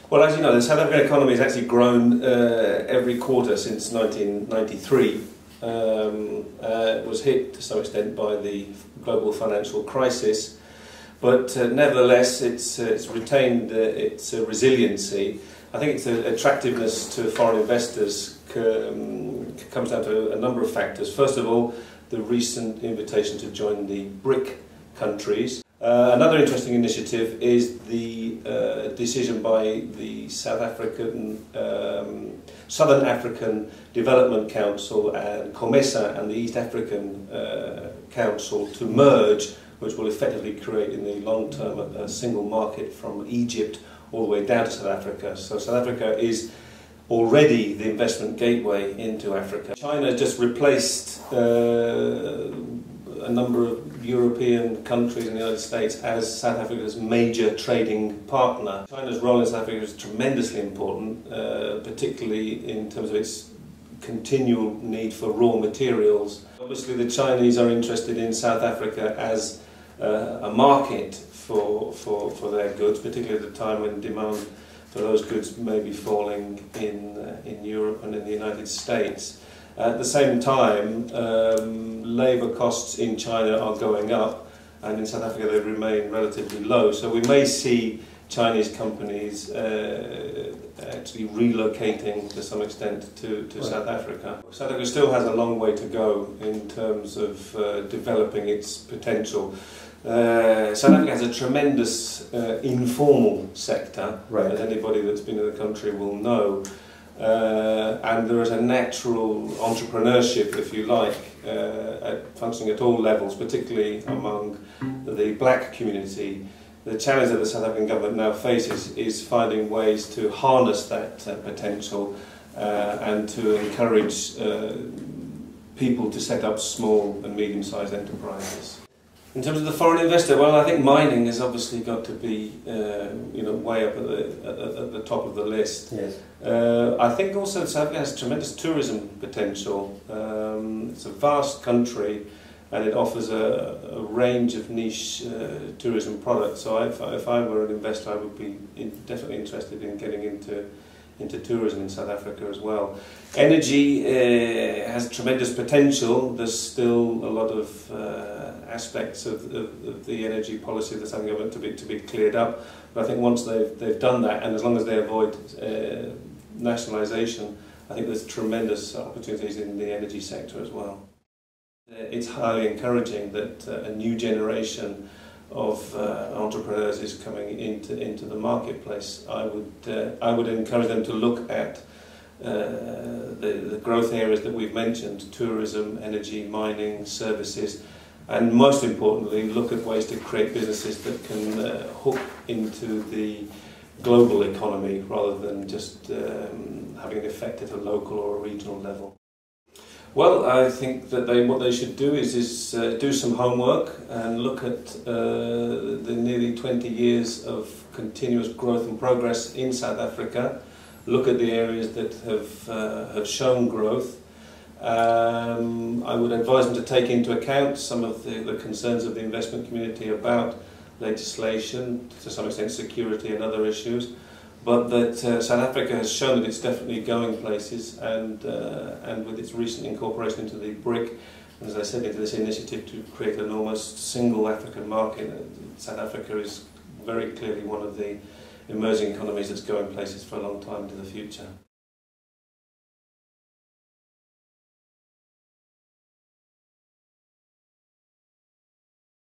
Well, as you know, the South African economy has actually grown every quarter since 1993. It was hit to some extent by the global financial crisis, but nevertheless it's retained its resiliency. I think its attractiveness to foreign investors comes down to a number of factors. First of all, the recent invitation to join the BRIC countries. Another interesting initiative is the decision by the Southern African Development Council and COMESA and the East African Council to merge, which will effectively create in the long term a single market from Egypt all the way down to South Africa. So South Africa is already the investment gateway into Africa. China has just replaced a number of European countries in the United States as South Africa's major trading partner. China's role in South Africa is tremendously important, particularly in terms of its continual need for raw materials. Obviously the Chinese are interested in South Africa as a market for their goods, particularly at a time when demand for those goods may be falling in Europe and in the United States. At the same time, labour costs in China are going up, and in South Africa they remain relatively low. So we may see Chinese companies actually relocating to some extent to South Africa. South Africa still has a long way to go in terms of developing its potential. South Africa has a tremendous informal sector, as anybody that's been in the country will know. And there is a natural entrepreneurship, if you like, functioning at all levels, particularly among the black community. The challenge that the South African government now faces is finding ways to harness that potential and to encourage people to set up small and medium-sized enterprises. In terms of the foreign investor, well, I think mining has obviously got to be, way up at the top of the list. Yes. I think also South Africa has tremendous tourism potential. It's a vast country, and it offers a range of niche tourism products. So if I were an investor, I would be definitely interested in getting into tourism in South Africa as well. Energy has tremendous potential. There's still a lot of aspects of the energy policy of the South government to be cleared up. But I think once they've done that, and as long as they avoid nationalisation, I think there's tremendous opportunities in the energy sector as well. It's highly encouraging that a new generation of entrepreneurs is coming into the marketplace. I would encourage them to look at the growth areas that we've mentioned: tourism, energy, mining, services, and most importantly, look at ways to create businesses that can hook into the global economy rather than just having an effect at a local or a regional level. Well, I think that what they should do is do some homework and look at the nearly 20 years of continuous growth and progress in South Africa. Look at the areas that have shown growth. I would advise them to take into account some of the concerns of the investment community about legislation, to some extent security and other issues, but that South Africa has shown that it's definitely going places, and with its recent incorporation into the BRIC, and as I said, into this initiative to create an almost single African market, South Africa is very clearly one of the emerging economies that's going places for a long time into the future.